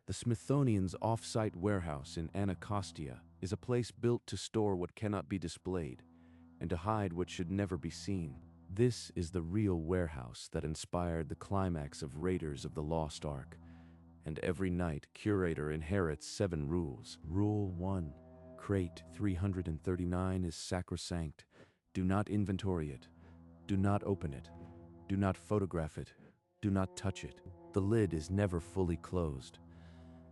The Smithsonian's off-site warehouse in Anacostia is a place built to store what cannot be displayed and to hide what should never be seen. This is the real warehouse that inspired the climax of Raiders of the Lost Ark. And every night, Curator inherits 7 rules. Rule 1. Crate 339 is sacrosanct. Do not inventory it. Do not open it. Do not photograph it. Do not touch it. The lid is never fully closed.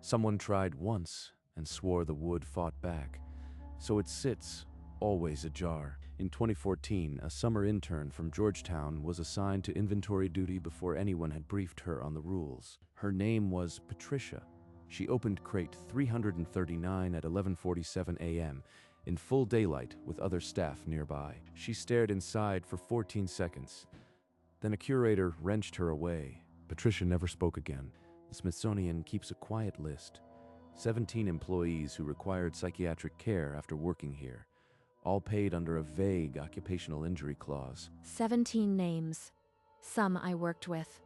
Someone tried once and swore the wood fought back, so it sits, always ajar. In 2014, a summer intern from Georgetown was assigned to inventory duty before anyone had briefed her on the rules. Her name was Patricia. She opened crate 339 at 11:47 a.m. in full daylight with other staff nearby. She stared inside for 14 seconds. Then a curator wrenched her away. Patricia never spoke again. The Smithsonian keeps a quiet list. 17 employees who required psychiatric care after working here, all paid under a vague occupational injury clause. 17 names. Some I worked with.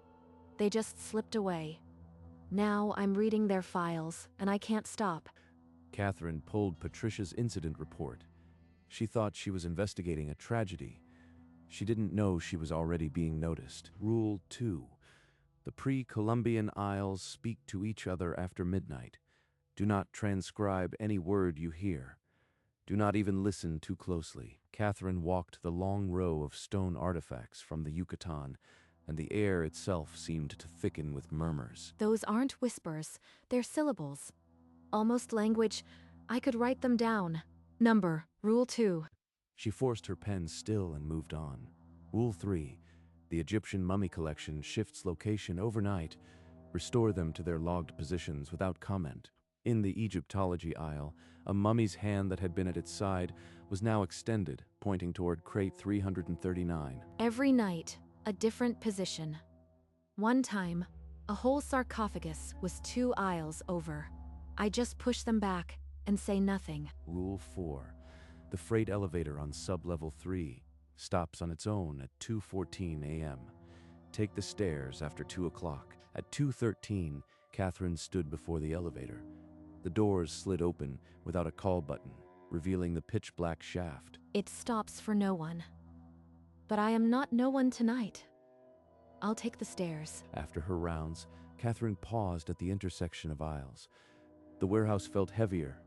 They just slipped away. Now I'm reading their files, and I can't stop. Catherine pulled Patricia's incident report. She thought she was investigating a tragedy. She didn't know she was already being noticed. Rule 2. The pre-Columbian Isles speak to each other after midnight. Do not transcribe any word you hear. Do not even listen too closely. Catherine walked the long row of stone artifacts from the Yucatan, and the air itself seemed to thicken with murmurs. Those aren't whispers, they're syllables. Almost language. I could write them down. Number, Rule 2. She forced her pen still and moved on. Rule 3. The Egyptian mummy collection shifts location overnight. Restore them to their logged positions without comment. In the Egyptology aisle, a mummy's hand that had been at its side was now extended, pointing toward crate 339. Every night, a different position. One time, a whole sarcophagus was 2 aisles over. I just push them back and say nothing. Rule 4. The freight elevator on sub-level 3 stops on its own at 2:14 a.m. Take the stairs after 2 o'clock. At 2:13, Catherine stood before the elevator. The doors slid open without a call button, revealing the pitch-black shaft. It stops for no one. But I am not no one tonight. I'll take the stairs. After her rounds, Catherine paused at the intersection of aisles. The warehouse felt heavier.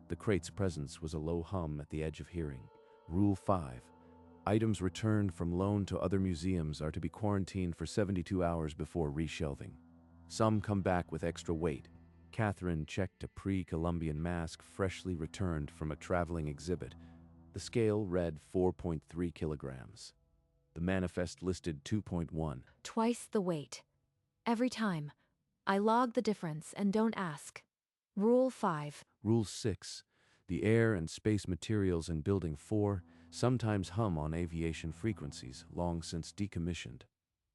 The crate's presence was a low hum at the edge of hearing. Rule 5. Items returned from loan to other museums are to be quarantined for 72 hours before reshelving. Some come back with extra weight. Catherine checked a pre-Columbian mask freshly returned from a traveling exhibit. The scale read 4.3 kilograms. The manifest listed 2.1. Twice the weight. Every time. I log the difference and don't ask. Rule 5. Rule 6. The air and space materials in Building 4 sometimes hum on aviation frequencies long since decommissioned.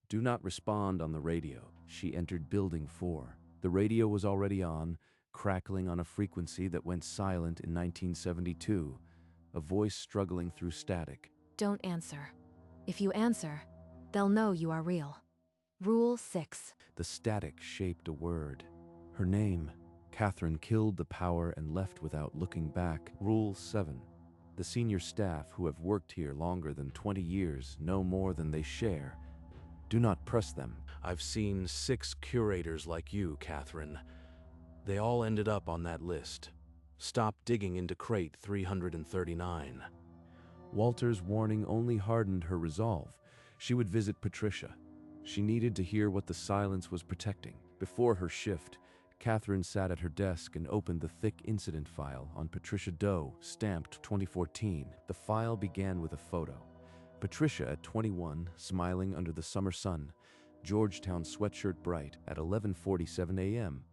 Do not respond on the radio. She entered Building 4. The radio was already on, crackling on a frequency that went silent in 1972, a voice struggling through static. Don't answer. If you answer, they'll know you are real. Rule 6. The static shaped a word. Her name. Catherine killed the power and left without looking back. Rule 7. The senior staff who have worked here longer than 20 years know more than they share. Do not press them. I've seen 6 curators like you, Catherine. They all ended up on that list. Stop digging into crate 339. Walter's warning only hardened her resolve. She would visit Patricia. She needed to hear what the silence was protecting. Before her shift, Catherine sat at her desk and opened the thick incident file on Patricia Doe, stamped 2014. The file began with a photo. Patricia at 21, smiling under the summer sun, Georgetown sweatshirt bright at 11:47 a.m.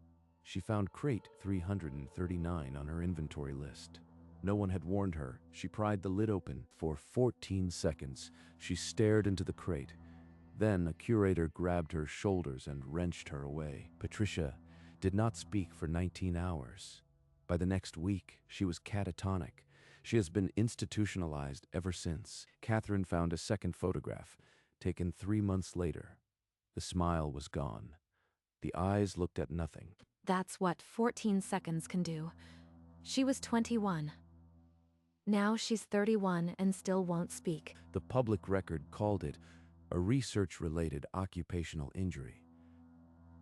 She found crate 339 on her inventory list. No one had warned her. She pried the lid open. For 14 seconds, she stared into the crate. Then a curator grabbed her shoulders and wrenched her away. Patricia did not speak for 19 hours. By the next week, she was catatonic. She has been institutionalized ever since. Catherine found a second photograph, taken 3 months later. The smile was gone. The eyes looked at nothing. That's what 14 seconds can do. She was 21. Now she's 31 and still won't speak. The public record called it a research-related occupational injury.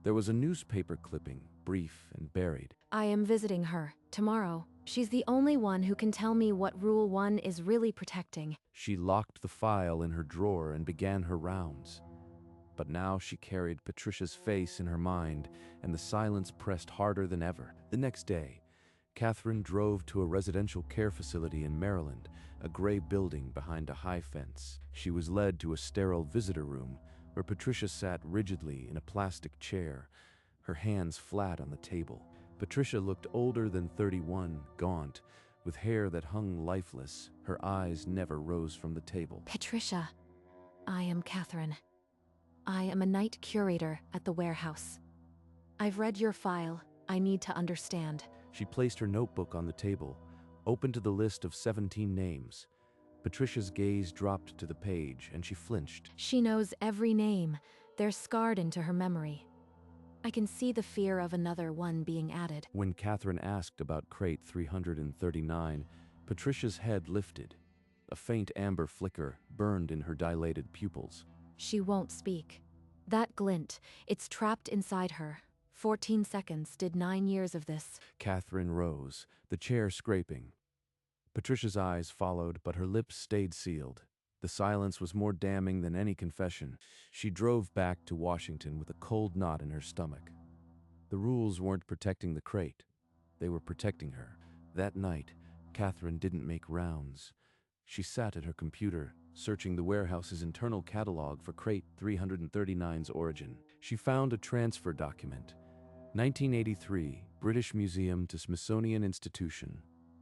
There was a newspaper clipping, brief and buried. I am visiting her tomorrow. She's the only one who can tell me what Rule 1 is really protecting. She locked the file in her drawer and began her rounds. But now she carried Patricia's face in her mind, and the silence pressed harder than ever. The next day, Catherine drove to a residential care facility in Maryland, a gray building behind a high fence. She was led to a sterile visitor room, where Patricia sat rigidly in a plastic chair, her hands flat on the table. Patricia looked older than 31, gaunt, with hair that hung lifeless. Her eyes never rose from the table. Patricia, I am Catherine. I am a night curator at the warehouse. I've read your file. I need to understand. She placed her notebook on the table, opened to the list of 17 names. Patricia's gaze dropped to the page, and she flinched. She knows every name. They're scarred into her memory. I can see the fear of another one being added. When Catherine asked about crate 339, Patricia's head lifted. A faint amber flicker burned in her dilated pupils. She won't speak. That glint, it's trapped inside her. 14 seconds did 9 years of this. Catherine rose, the chair scraping. Patricia's eyes followed, but her lips stayed sealed. The silence was more damning than any confession. She drove back to Washington with a cold knot in her stomach. The rules weren't protecting the crate. They were protecting her. That night, Catherine didn't make rounds. She sat at her computer, searching the warehouse's internal catalog for crate 339's origin. She found a transfer document. 1983, British Museum to Smithsonian Institution.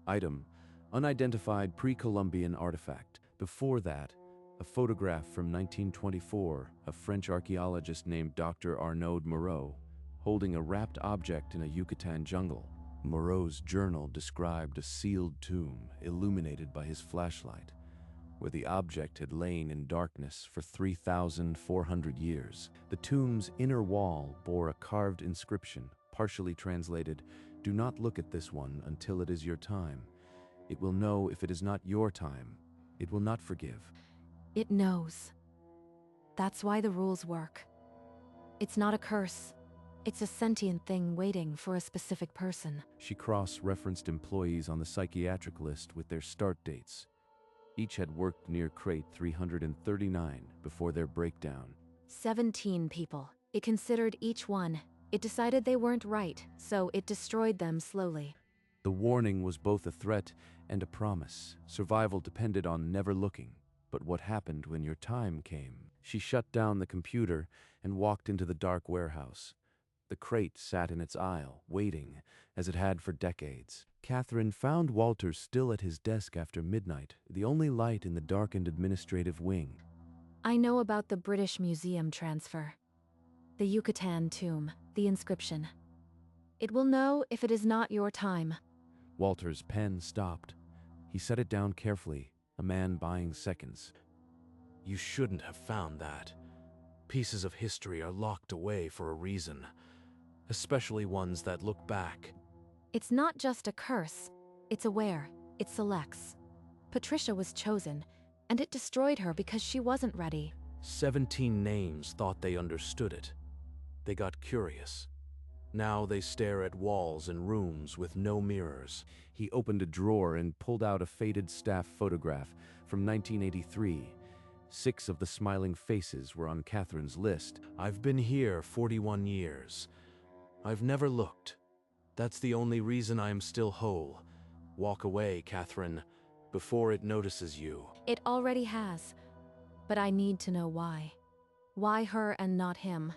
Item, unidentified pre-Columbian artifact. Before that, a photograph from 1924 of French archaeologist named Dr. Arnaud Moreau, holding a wrapped object in a Yucatan jungle. Moreau's journal described a sealed tomb illuminated by his flashlight, where the object had lain in darkness for 3,400 years. The tomb's inner wall bore a carved inscription, partially translated, "Do not look at this one until it is your time. It will know if it is not your time. It will not forgive." It knows. That's why the rules work. It's not a curse. It's a sentient thing waiting for a specific person. She cross-referenced employees on the psychiatric list with their start dates. Each had worked near crate 339 before their breakdown. 17 people. It considered each one. It decided they weren't right, so it destroyed them slowly. The warning was both a threat and a promise. Survival depended on never looking. But what happened when your time came? She shut down the computer and walked into the dark warehouse. The crate sat in its aisle, waiting, as it had for decades. Catherine found Walters still at his desk after midnight, the only light in the darkened administrative wing. I know about the British Museum transfer. The Yucatan tomb, the inscription. It will know if it is not your time. Walters' pen stopped. He set it down carefully, a man buying seconds. You shouldn't have found that. Pieces of history are locked away for a reason, especially ones that look back. It's not just a curse. It's aware. It selects. Patricia was chosen, and it destroyed her because she wasn't ready. 17 names thought they understood it. They got curious. Now they stare at walls and rooms with no mirrors. He opened a drawer and pulled out a faded staff photograph from 1983. 6 of the smiling faces were on Catherine's list. I've been here 41 years. I've never looked. That's the only reason I am still whole. Walk away, Catherine, before it notices you. It already has. But I need to know why. Why her and not him?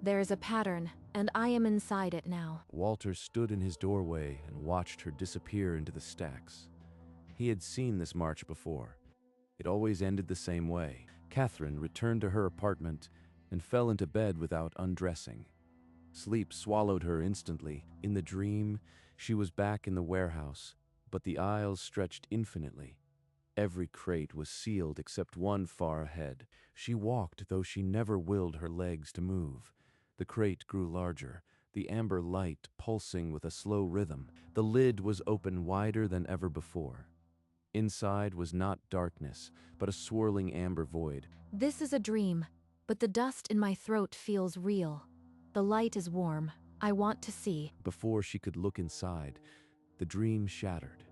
There is a pattern, and I am inside it now. Walter stood in his doorway and watched her disappear into the stacks. He had seen this march before. It always ended the same way. Catherine returned to her apartment and fell into bed without undressing. Sleep swallowed her instantly. In the dream, she was back in the warehouse, but the aisles stretched infinitely. Every crate was sealed except one far ahead. She walked, though she never willed her legs to move. The crate grew larger, the amber light pulsing with a slow rhythm. The lid was open wider than ever before. Inside was not darkness, but a swirling amber void. This is a dream, but the dust in my throat feels real. The light is warm. I want to see. Before she could look inside, the dream shattered.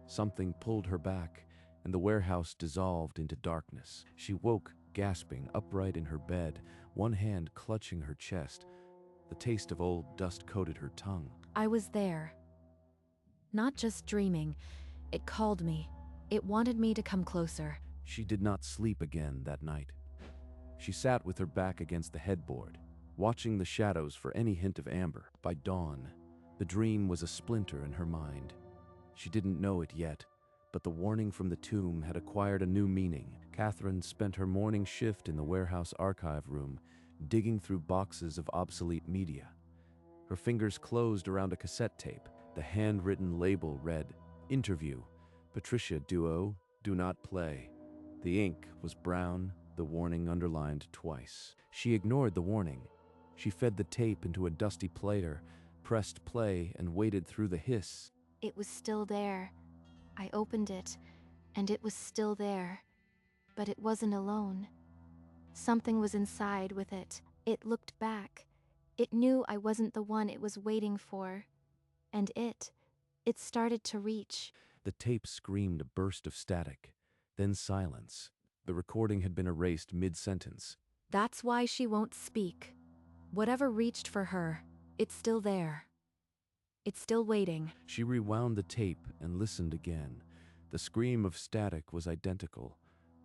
Something pulled her back, and the warehouse dissolved into darkness. She woke, gasping, upright in her bed, one hand clutching her chest. The taste of old dust coated her tongue. I was there. Not just dreaming. It called me. It wanted me to come closer. She did not sleep again that night. She sat with her back against the headboard, watching the shadows for any hint of amber. By dawn, the dream was a splinter in her mind. She didn't know it yet, but the warning from the tomb had acquired a new meaning. Catherine spent her morning shift in the warehouse archive room, digging through boxes of obsolete media. Her fingers closed around a cassette tape. The handwritten label read, "Interview, Patricia Duo, do not play." The ink was brown, the warning underlined twice. She ignored the warning. She fed the tape into a dusty plater, pressed play, and waited through the hiss. It was still there. I opened it, and it was still there. But it wasn't alone. Something was inside with it. It looked back. It knew I wasn't the one it was waiting for. And it started to reach. The tape screamed a burst of static, then silence. The recording had been erased mid-sentence. That's why she won't speak. Whatever reached for her, it's still there. It's still waiting. She rewound the tape and listened again. The scream of static was identical.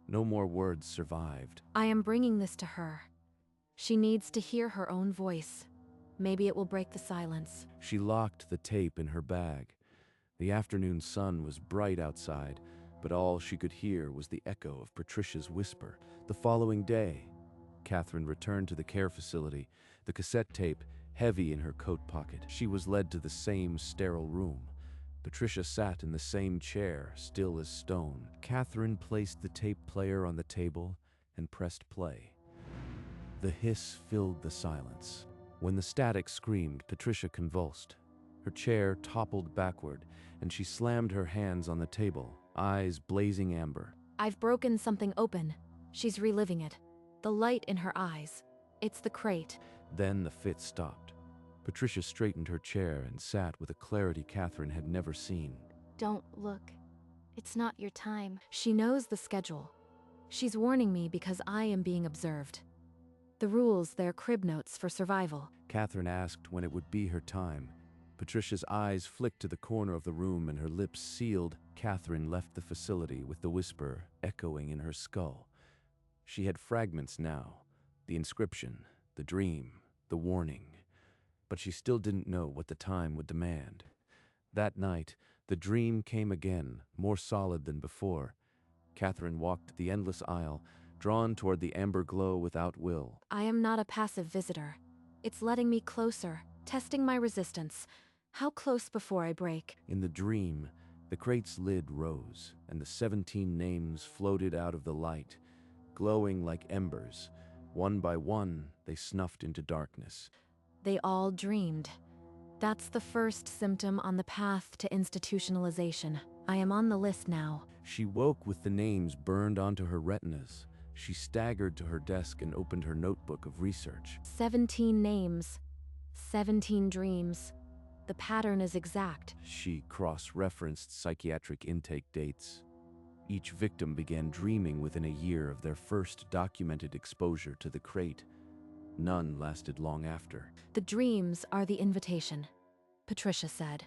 No more words survived. I am bringing this to her. She needs to hear her own voice. Maybe it will break the silence. She locked the tape in her bag. The afternoon sun was bright outside, but all she could hear was the echo of Patricia's whisper. The following day, Catherine returned to the care facility, the cassette tape heavy in her coat pocket. She was led to the same sterile room. Patricia sat in the same chair, still as stone. Catherine placed the tape player on the table and pressed play. The hiss filled the silence. When the static screamed, Patricia convulsed. Her chair toppled backward, and she slammed her hands on the table, eyes blazing amber. I've broken something open. She's reliving it. The light in her eyes. It's the crate. Then the fit stopped. Patricia straightened her chair and sat with a clarity Catherine had never seen. Don't look. It's not your time. She knows the schedule. She's warning me because I am being observed. The rules, they're crib notes for survival. Catherine asked when it would be her time. Patricia's eyes flicked to the corner of the room and her lips sealed. Catherine left the facility with the whisper echoing in her skull. She had fragments now. The inscription, the dream, the warning. But she still didn't know what the time would demand. That night, the dream came again, more solid than before. Catherine walked the endless aisle, drawn toward the amber glow without will. I am not a passive visitor. It's letting me closer, testing my resistance. How close before I break? In the dream, the crate's lid rose, and the 17 names floated out of the light, glowing like embers. One by one, they snuffed into darkness. They all dreamed. That's the first symptom on the path to institutionalization. I am on the list now. She woke with the names burned onto her retinas. She staggered to her desk and opened her notebook of research. 17 names. 17 dreams. The pattern is exact. She cross-referenced psychiatric intake dates. Each victim began dreaming within a year of their first documented exposure to the crate. None lasted long after. The dreams are the invitation, Patricia said.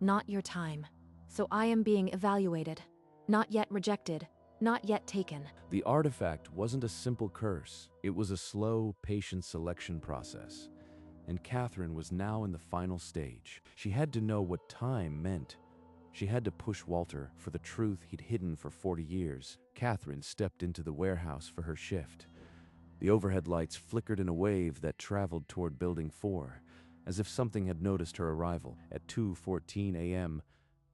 Not your time. So I am being evaluated. Not yet rejected. Not yet taken. The artifact wasn't a simple curse. It was a slow, patient selection process. And Catherine was now in the final stage. She had to know what time meant. She had to push Walter for the truth he'd hidden for 40 years. Catherine stepped into the warehouse for her shift. The overhead lights flickered in a wave that traveled toward Building 4, as if something had noticed her arrival. At 2:14 a.m.,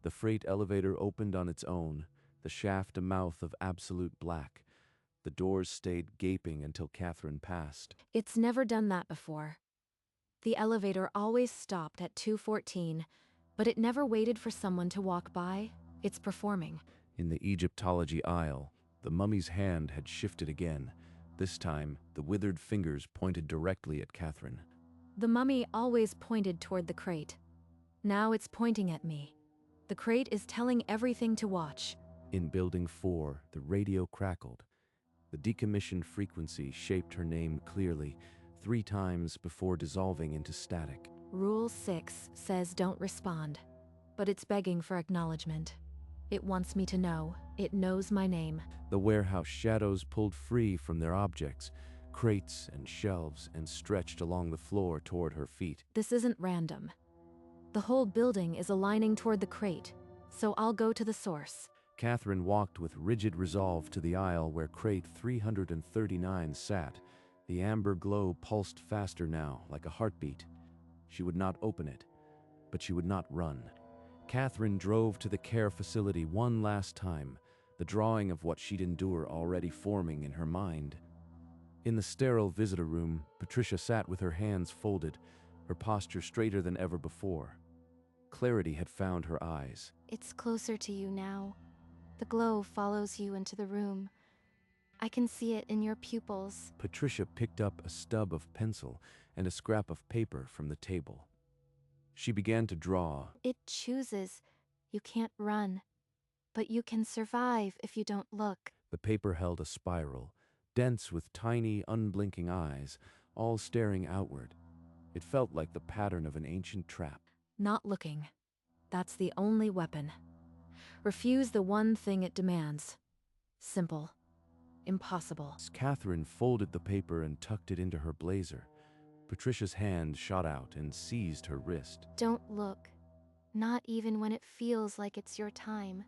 the freight elevator opened on its own, the shaft a mouth of absolute black. The doors stayed gaping until Catherine passed. It's never done that before. The elevator always stopped at 214, but it never waited for someone to walk by. It's performing. In the Egyptology aisle, the mummy's hand had shifted again. This time, the withered fingers pointed directly at Catherine. The mummy always pointed toward the crate. Now it's pointing at me. The crate is telling everything to watch. In Building 4, the radio crackled. The decommissioned frequency shaped her name clearly, 3 times before dissolving into static. Rule 6 says don't respond, but it's begging for acknowledgement. It wants me to know. It knows my name. The warehouse shadows pulled free from their objects, crates and shelves, and stretched along the floor toward her feet. This isn't random. The whole building is aligning toward the crate, so I'll go to the source. Catherine walked with rigid resolve to the aisle where crate 339 sat. The amber glow pulsed faster now, like a heartbeat. She would not open it, but she would not run. Catherine drove to the care facility one last time, the drawing of what she'd endure already forming in her mind. In the sterile visitor room, Patricia sat with her hands folded, her posture straighter than ever before. Clarity had found her eyes. It's closer to you now. The glow follows you into the room. I can see it in your pupils. Patricia picked up a stub of pencil and a scrap of paper from the table. She began to draw. It chooses. You can't run. But you can survive if you don't look. The paper held a spiral, dense with tiny, unblinking eyes, all staring outward. It felt like the pattern of an ancient trap. Not looking. That's the only weapon. Refuse the one thing it demands. Simple. Impossible. Catherine folded the paper and tucked it into her blazer. Patricia's hand shot out and seized her wrist. Don't look. Not even when it feels like it's your time.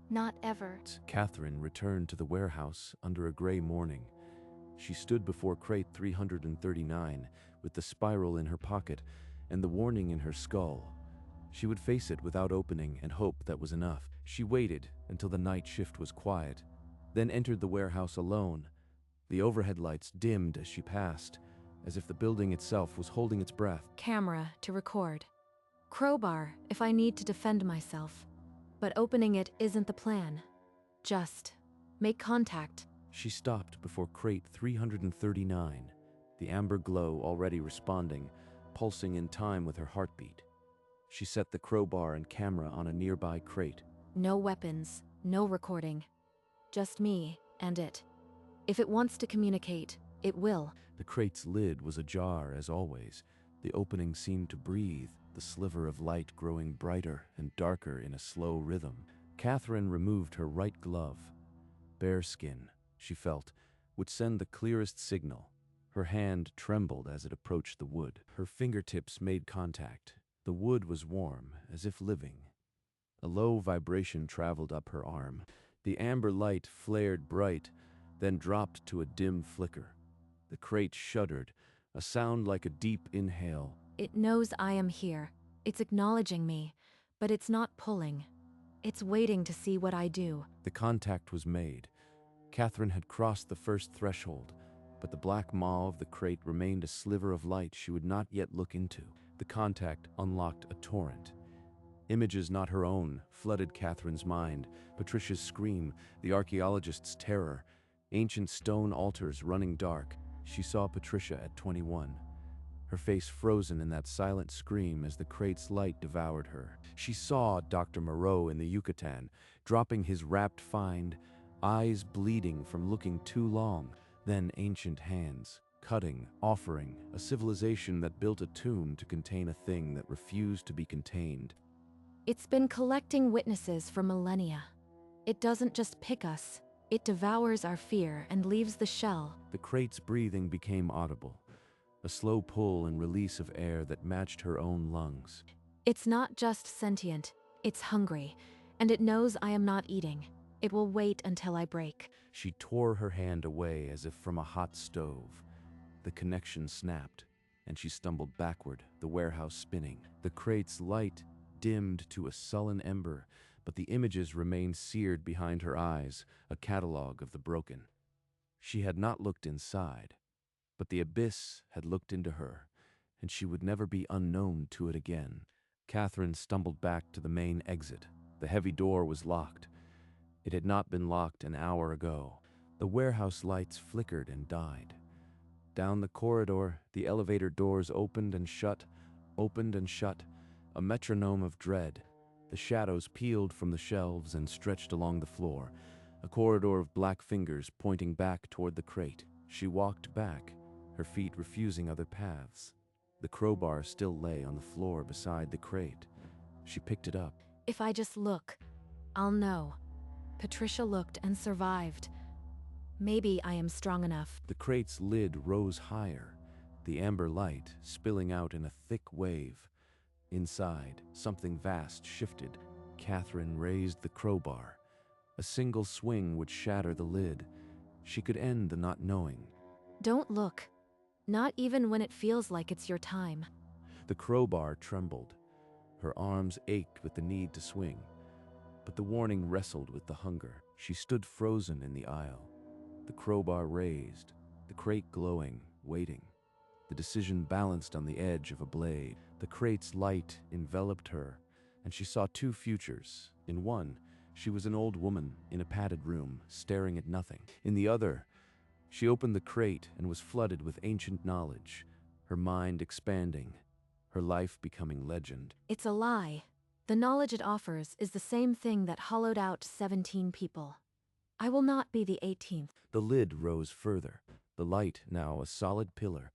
Not ever. Catherine returned to the warehouse under a gray morning. She stood before crate 339 with the spiral in her pocket and the warning in her skull. She would face it without opening and hope that was enough. She waited until the night shift was quiet, then entered the warehouse alone. The overhead lights dimmed as she passed, as if the building itself was holding its breath. Camera to record. Crowbar if I need to defend myself. But opening it isn't the plan. Just make contact. She stopped before crate 339, the amber glow already responding, pulsing in time with her heartbeat. She set the crowbar and camera on a nearby crate. No weapons, no recording. Just me and it. If it wants to communicate, it will. The crate's lid was ajar as always. The opening seemed to breathe, the sliver of light growing brighter and darker in a slow rhythm. Catherine removed her right glove. Bare skin, she felt, would send the clearest signal. Her hand trembled as it approached the wood. Her fingertips made contact. The wood was warm, as if living. A low vibration traveled up her arm. The amber light flared bright, then dropped to a dim flicker. The crate shuddered, a sound like a deep inhale. It knows I am here. It's acknowledging me, but it's not pulling. It's waiting to see what I do. The contact was made. Catherine had crossed the first threshold, but the black maw of the crate remained a sliver of light she would not yet look into. The contact unlocked a torrent. Images not her own flooded Catherine's mind. Patricia's scream, the archaeologist's terror, ancient stone altars running dark. She saw Patricia at 21. Her face frozen in that silent scream as the crate's light devoured her. She saw Dr. Moreau in the Yucatan, dropping his wrapped find, eyes bleeding from looking too long. Then ancient hands, cutting, offering, a civilization that built a tomb to contain a thing that refused to be contained. It's been collecting witnesses for millennia. It doesn't just pick us. It devours our fear and leaves the shell. The crate's breathing became audible, a slow pull and release of air that matched her own lungs. It's not just sentient, it's hungry, and it knows I am not eating. It will wait until I break. She tore her hand away as if from a hot stove. The connection snapped, and she stumbled backward, the warehouse spinning. The crate's light dimmed to a sullen ember, but the images remained seared behind her eyes, a catalog of the broken. She had not looked inside, but the abyss had looked into her, and she would never be unknown to it again. Catherine stumbled back to the main exit. The heavy door was locked. It had not been locked an hour ago. The warehouse lights flickered and died. Down the corridor, the elevator doors opened and shut, a metronome of dread. The shadows peeled from the shelves and stretched along the floor, a corridor of black fingers pointing back toward the crate. She walked back, her feet refusing other paths. The crowbar still lay on the floor beside the crate. She picked it up. If I just look, I'll know. Patricia looked and survived. Maybe I am strong enough. The crate's lid rose higher, the amber light spilling out in a thick wave. Inside, something vast shifted. Catherine raised the crowbar. A single swing would shatter the lid. She could end the not knowing. Don't look. Not even when it feels like it's your time. The crowbar trembled. Her arms ached with the need to swing. But the warning wrestled with the hunger. She stood frozen in the aisle. The crowbar raised, the crate glowing, waiting. The decision balanced on the edge of a blade. The crate's light enveloped her, and she saw two futures. In one, she was an old woman in a padded room, staring at nothing. In the other, she opened the crate and was flooded with ancient knowledge, her mind expanding, her life becoming legend. It's a lie. The knowledge it offers is the same thing that hollowed out 17 people. I will not be the 18th. The lid rose further, the light now a solid pillar.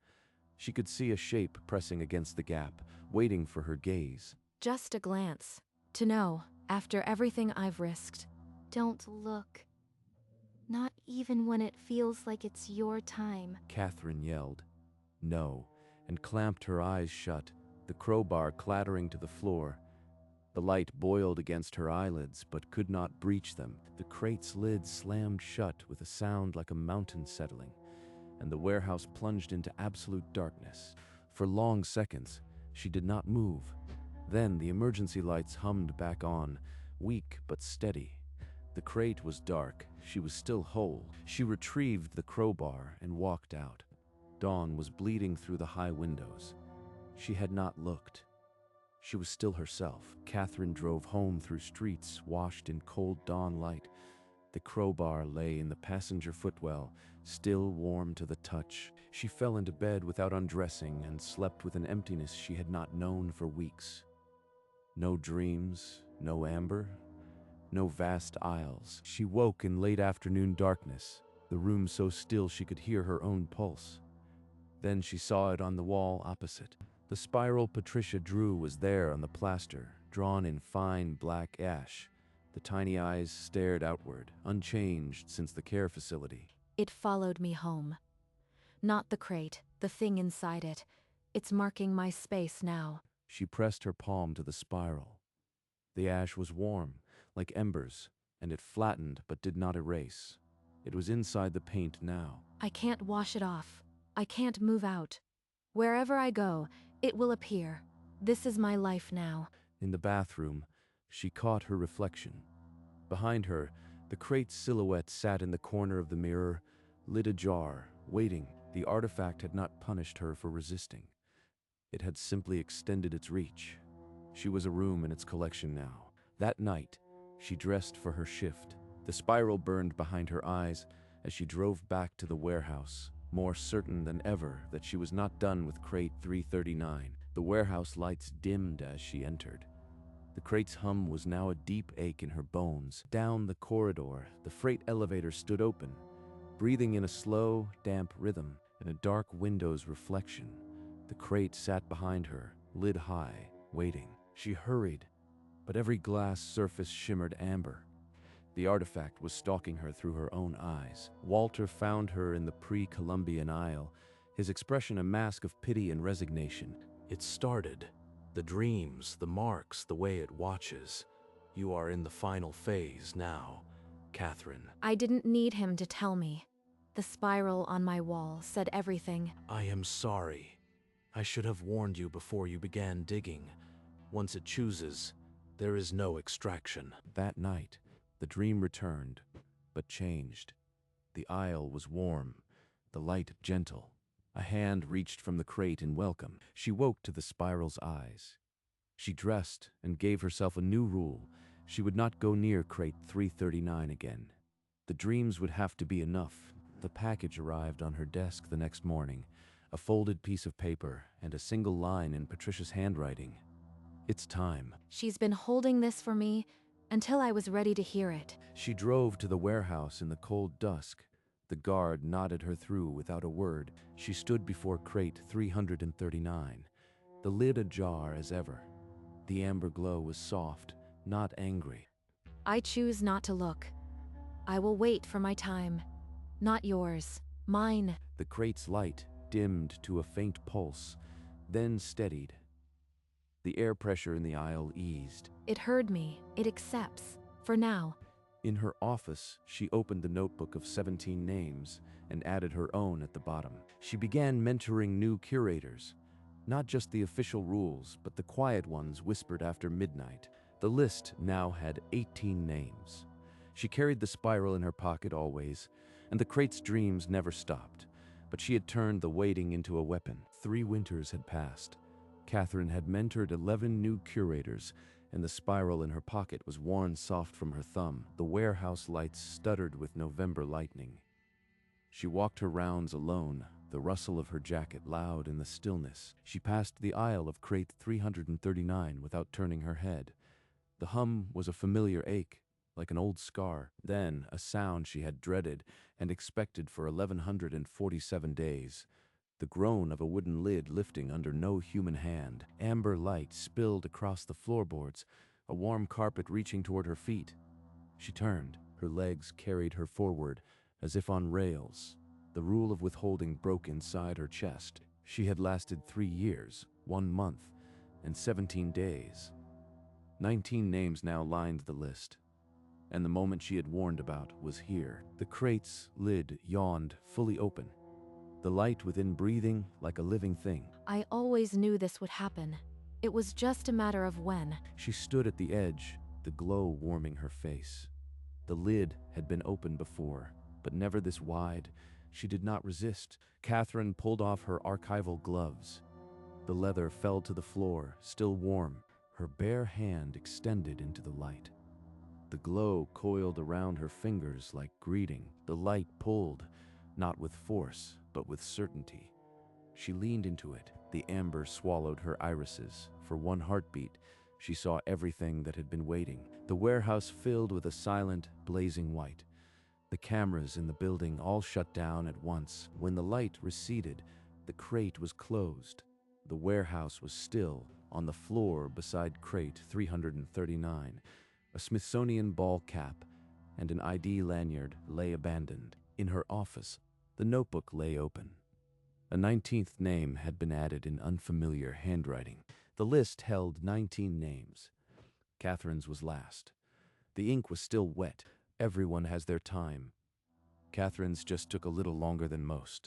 She could see a shape pressing against the gap, waiting for her gaze. Just a glance. To know, after everything I've risked. Don't look. Not even when it feels like it's your time. Catherine yelled, "No," and clamped her eyes shut, the crowbar clattering to the floor. The light boiled against her eyelids, but could not breach them. The crate's lid slammed shut with a sound like a mountain settling, and the warehouse plunged into absolute darkness. For long seconds, she did not move. Then the emergency lights hummed back on, weak but steady. The crate was dark. She was still whole. She retrieved the crowbar and walked out. Dawn was bleeding through the high windows. She had not looked. She was still herself. Catherine drove home through streets washed in cold dawn light. The crowbar lay in the passenger footwell, still warm to the touch. She fell into bed without undressing and slept with an emptiness she had not known for weeks. No dreams, no amber, no vast aisles. She woke in late afternoon darkness, the room so still she could hear her own pulse. Then she saw it on the wall opposite. The spiral Patricia drew was there on the plaster, drawn in fine black ash. The tiny eyes stared outward, unchanged since the care facility. It followed me home. Not the crate, the thing inside it. It's marking my space now. She pressed her palm to the spiral. The ash was warm, like embers, and it flattened but did not erase. It was inside the paint now. I can't wash it off. I can't move out. Wherever I go, it will appear. This is my life now. In the bathroom, she caught her reflection. Behind her, the crate's silhouette sat in the corner of the mirror, lid ajar, waiting. The artifact had not punished her for resisting. It had simply extended its reach. She was a room in its collection now. That night, she dressed for her shift. The spiral burned behind her eyes as she drove back to the warehouse, more certain than ever that she was not done with crate 339. The warehouse lights dimmed as she entered. The crate's hum was now a deep ache in her bones. Down the corridor, the freight elevator stood open, breathing in a slow, damp rhythm. In a dark window's reflection, the crate sat behind her, lid high, waiting. She hurried, but every glass surface shimmered amber. The artifact was stalking her through her own eyes. Walter found her in the pre-Columbian aisle, his expression a mask of pity and resignation. It started. The dreams, the marks, the way it watches. You are in the final phase now, Catherine. I didn't need him to tell me. The spiral on my wall said everything. I am sorry. I should have warned you before you began digging. Once it chooses, there is no extraction. That night, the dream returned, but changed. The aisle was warm, the light gentle. A hand reached from the crate in welcome. She woke to the spiral's eyes. She dressed and gave herself a new rule. She would not go near crate 339 again. The dreams would have to be enough. The package arrived on her desk the next morning, a folded piece of paper and a single line in Patricia's handwriting. It's time. She's been holding this for me until I was ready to hear it. She drove to the warehouse in the cold dusk. The guard nodded her through without a word. She stood before crate 339, the lid ajar as ever. The amber glow was soft, not angry. I choose not to look. I will wait for my time. Not yours, mine. The crate's light dimmed to a faint pulse, then steadied. The air pressure in the aisle eased. It heard me. It accepts. For now. In her office, she opened the notebook of 17 names and added her own at the bottom. She began mentoring new curators. Not just the official rules, but the quiet ones whispered after midnight. The list now had 18 names. She carried the spiral in her pocket always, and the crate's dreams never stopped. But she had turned the waiting into a weapon. 3 winters had passed. Catherine had mentored 11 new curators, and the spiral in her pocket was worn soft from her thumb. The warehouse lights stuttered with November lightning. She walked her rounds alone, the rustle of her jacket loud in the stillness. She passed the aisle of crate 339 without turning her head. The hum was a familiar ache, like an old scar. Then a sound she had dreaded and expected for 1147 days. The groan of a wooden lid lifting under no human hand. Amber light spilled across the floorboards, a warm carpet reaching toward her feet. She turned. Her legs carried her forward, as if on rails. The rule of withholding broke inside her chest. She had lasted 3 years, 1 month, and 17 days. 19 names now lined the list, and the moment she had warned about was here. The crate's lid yawned, fully open. The light within breathing like a living thing. I always knew this would happen. It was just a matter of when. She stood at the edge, the glow warming her face. The lid had been open before, but never this wide. She did not resist. Catherine pulled off her archival gloves. The leather fell to the floor, still warm. Her bare hand extended into the light. The glow coiled around her fingers like greeting. The light pulled, not with force, but with certainty. She leaned into it. The amber swallowed her irises. For one heartbeat, she saw everything that had been waiting. The warehouse filled with a silent, blazing white. The cameras in the building all shut down at once. When the light receded, the crate was closed. The warehouse was still. On the floor beside crate 339, a Smithsonian ball cap and an ID lanyard lay abandoned. In her office, the notebook lay open. A 19th name had been added in unfamiliar handwriting. The list held 19 names. Catherine's was last. The ink was still wet. Everyone has their time. Catherine's just took a little longer than most.